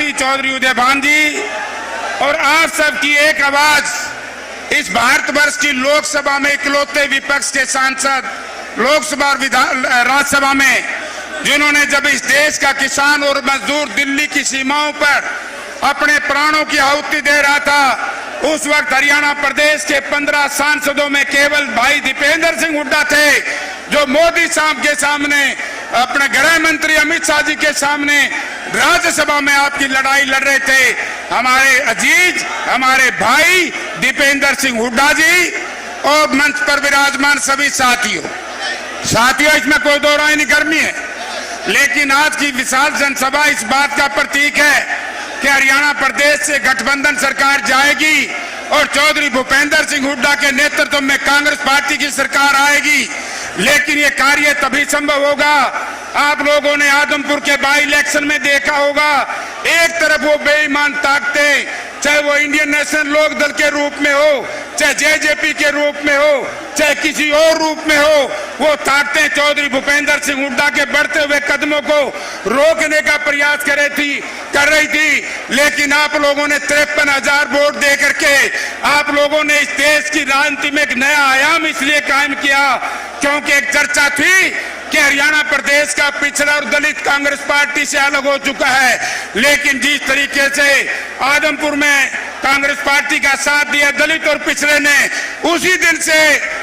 साथी चौधरी उदयभान जी और आप सबकी एक आवाज इस भारतवर्ष की लोकसभा में इकलौते विपक्ष के सांसद, लोकसभा और राज्यसभा में, जिन्होंने जब इस देश का किसान और मजदूर दिल्ली की सीमाओं पर अपने प्राणों की आहुति दे रहा था, उस वक्त हरियाणा प्रदेश के 15 सांसदों में केवल भाई दीपेंद्र सिंह हुड्डा थे, जो मोदी साहब के सामने, अपने गृह मंत्री अमित शाह जी के सामने राज्यसभा में आपकी लड़ाई लड़ रहे थे। हमारे अजीज, हमारे भाई दीपेंद्र सिंह हुड्डा जी और मंच पर विराजमान सभी साथियों, इसमें कोई दो राय नहीं करनी है, लेकिन आज की विशाल जनसभा इस बात का प्रतीक है कि हरियाणा प्रदेश से गठबंधन सरकार जाएगी और चौधरी भूपेंद्र सिंह हुड्डा के नेतृत्व में कांग्रेस पार्टी की सरकार आएगी। लेकिन ये कार्य तभी संभव होगा, आप लोगों ने आदमपुर के बाई इलेक्शन में देखा होगा, एक तरफ वो बेईमान ताकतें, चाहे वो इंडियन नेशनल लोक दल के रूप में हो, चाहे जेजेपी के रूप में हो, चाहे किसी और रूप में हो, वो ताकतें चौधरी भूपेंद्र सिंह हुड्डा के बढ़ते हुए कदमों को रोकने का प्रयास कर रही थी। लेकिन आप लोगों ने 53,000 वोट दे करके आप लोगों ने इस देश की राजनीति में एक नया आयाम इसलिए कायम किया क्योंकि एक चर्चा थी कि हरियाणा प्रदेश का पिछड़ा और दलित कांग्रेस पार्टी से अलग हो चुका है। लेकिन जिस तरीके से आदमपुर में कांग्रेस पार्टी का साथ दिया दलित और पिछड़े ने, उसी दिन से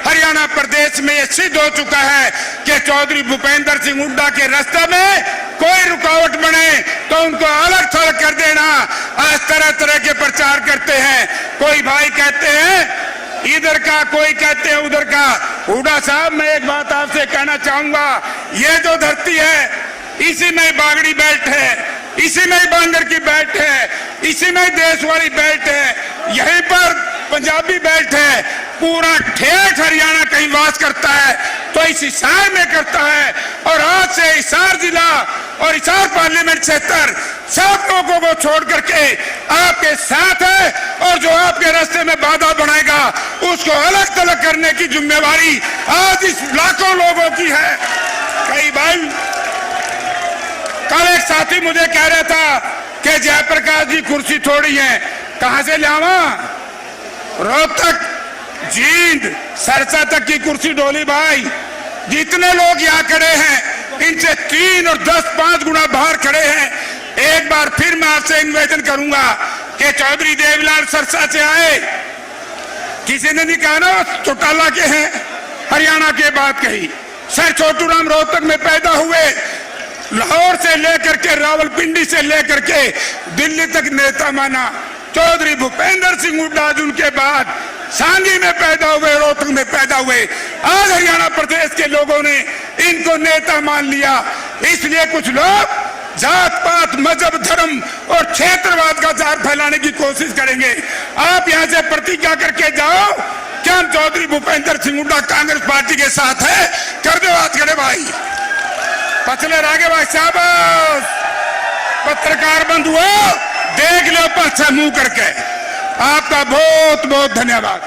हरियाणा प्रदेश में यह सिद्ध हो चुका है कि चौधरी भूपेंद्र सिंह हुड्डा के रास्ते में कोई रुकावट बने तो उनको अलग थलग कर देना। आज तरह तरह के प्रचार करते हैं, कोई भाई कहते हैं इधर का, कोई कहते हैं उधर का। हुड्डा साहब, मैं एक बात आपसे कहना चाहूंगा, ये जो धरती है इसी में बागड़ी बेल्ट है, इसी में बांगर की बेल्ट है, इसी में देश वाली बेल्ट है, यहीं पर पंजाबी बेल्ट है। पूरा ठेठ हरियाणा कहीं वास करता है तो इस हिसार में करता है। और आज से हिसार जिला और हिसार पार्लियामेंट क्षेत्र सब लोगों को छोड़ करके आपके साथ है, और जो आपके रास्ते में बाधा बनाएगा उसको अलग थलग करने की जिम्मेवारी आज इस लाखों लोगों की है। कई भाई, कल एक साथी मुझे कह रहा था कि जयप्रकाश जी कुर्सी थोड़ी है, कहां से लावा? रोहतक, जींद, सरसा तक की कुर्सी डोली भाई। जितने लोग यहाँ खड़े हैं इनसे 3 और 10-5 गुना बाहर खड़े हैं। एक बार फिर मैं आपसे निवेदन करूंगा कि चौधरी देवीलाल सरसा से आए, किसी ने नहीं कहा ना चौटाला के हैं, हरियाणा के बात कही। सर छोटू राम रोहतक में पैदा हुए, लाहौर से लेकर के रावलपिंडी से लेकर के दिल्ली तक नेता माना। चौधरी भूपेंद्र सिंह हुड्डा उनके बाद सांगी में पैदा हुए, रोहतक में पैदा हुए। आज हरियाणा प्रदेश के लोगों ने इनको नेता मान लिया। इसलिए कुछ लोग जात पात, मजहब, धर्म और क्षेत्रवाद का जार फैलाने की कोशिश करेंगे। आप यहां से प्रतिज्ञा करके जाओ कि हम चौधरी भूपेंद्र सिंह हुड्डा कांग्रेस पार्टी के साथ है। कर दो बात, करे भाई, पचले रागे भाई साहब। पत्रकार बंधुओं, देख लो पाछा मुंह करके। आपका बहुत बहुत धन्यवाद।